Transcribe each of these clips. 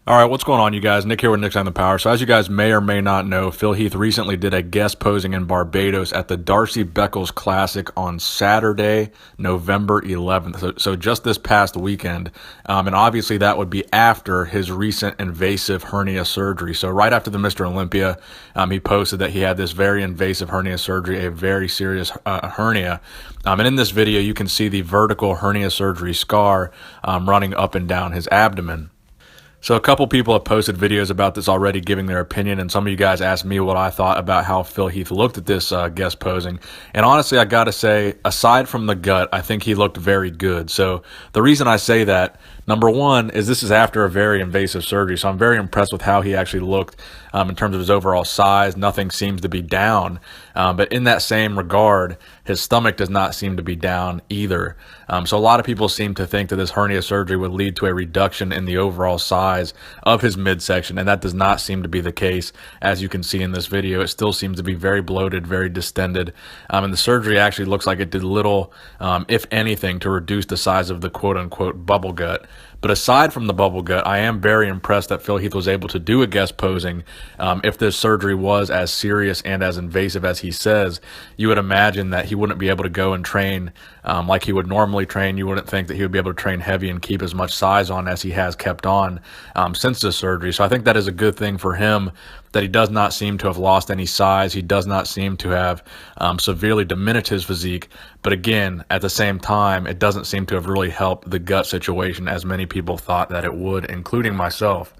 All right, what's going on, you guys? Nick here with Nick's on the Power. So as you guys may or may not know, Phil Heath recently did a guest posing in Barbados at the Darcy Beckles Classic on Saturday, November 11th. So just this past weekend. And obviously that would be after his recent invasive hernia surgery. So right after the Mr. Olympia, he posted that he had this very invasive hernia surgery, a very serious hernia. And in this video, you can see the vertical hernia surgery scar running up and down his abdomen. So a couple people have posted videos about this already, giving their opinion, and some of you guys asked me what I thought about how Phil Heath looked at this guest posing. And honestly, I gotta say, aside from the gut, I think he looked very good. So the reason I say that, number one, is this is after a very invasive surgery, so I'm very impressed with how he actually looked in terms of his overall size. Nothing seems to be down, but in that same regard, his stomach does not seem to be down either. So a lot of people seem to think that this hernia surgery would lead to a reduction in the overall size of his midsection, and that does not seem to be the case. As you can see in this video, it still seems to be very bloated, very distended, and the surgery actually looks like it did little, if anything, to reduce the size of the quote-unquote bubble gut. But aside from the bubble gut, I am very impressed that Phil Heath was able to do a guest posing. If this surgery was as serious and as invasive as he says, you would imagine that he wouldn't be able to go and train like he would normally train. You wouldn't think that he would be able to train heavy and keep as much size on as he has kept on since this surgery. So I think that is a good thing for him, that he does not seem to have lost any size. He does not seem to have severely diminished his physique. But again, at the same time, it doesn't seem to have really helped the gut situation as many people thought that it would, including myself.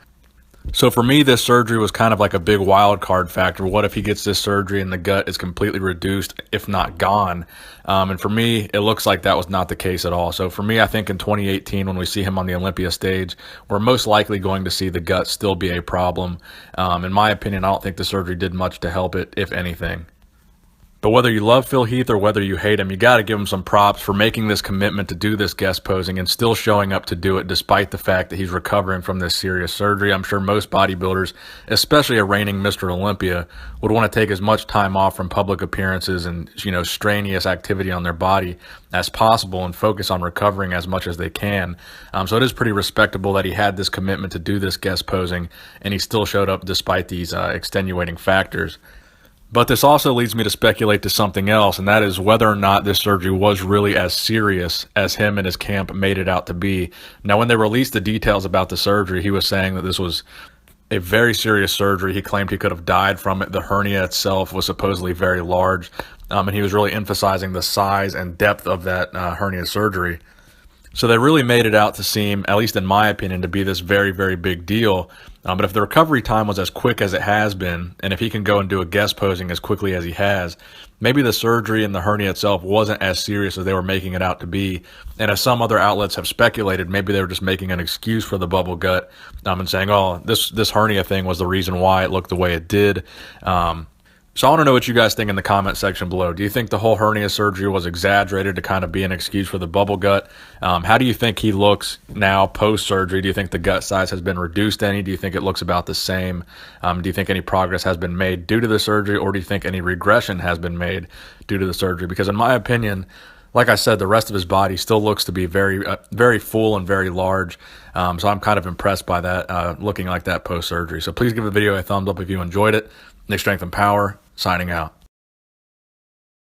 So for me, this surgery was kind of like a big wild card factor. What if he gets this surgery and the gut is completely reduced, if not gone? And for me, it looks like that was not the case at all. So for me, I think in 2018, when we see him on the Olympia stage, we're most likely going to see the gut still be a problem. In my opinion, I don't think the surgery did much to help it, if anything. But whether you love Phil Heath or whether you hate him, you got to give him some props for making this commitment to do this guest posing and still showing up to do it despite the fact that he's recovering from this serious surgery. I'm sure most bodybuilders, especially a reigning Mr. Olympia, would want to take as much time off from public appearances and, strenuous activity on their body as possible and focus on recovering as much as they can. So it is pretty respectable that he had this commitment to do this guest posing and he still showed up despite these extenuating factors. But this also leads me to speculate to something else, and that is whether or not this surgery was really as serious as him and his camp made it out to be. Now, when they released the details about the surgery, he was saying that this was a very serious surgery. He claimed he could have died from it. The hernia itself was supposedly very large, and he was really emphasizing the size and depth of that hernia surgery. So they really made it out to seem, at least in my opinion, to be this very, very big deal. But if the recovery time was as quick as it has been, and if he can go and do a guest posing as quickly as he has, maybe the surgery and the hernia itself wasn't as serious as they were making it out to be. And as some other outlets have speculated, maybe they were just making an excuse for the bubble gut and saying, oh, this hernia thing was the reason why it looked the way it did. So I want to know what you guys think in the comment section below. Do you think the whole hernia surgery was exaggerated to kind of be an excuse for the bubble gut? How do you think he looks now post-surgery? Do you think the gut size has been reduced any? Do you think it looks about the same? Do you think any progress has been made due to the surgery, or do you think any regression has been made due to the surgery? Because in my opinion, like I said, the rest of his body still looks to be very, very full and very large. So I'm kind of impressed by that, looking like that post-surgery. So please give the video a thumbs up if you enjoyed it. Nick Strength and Power, signing out.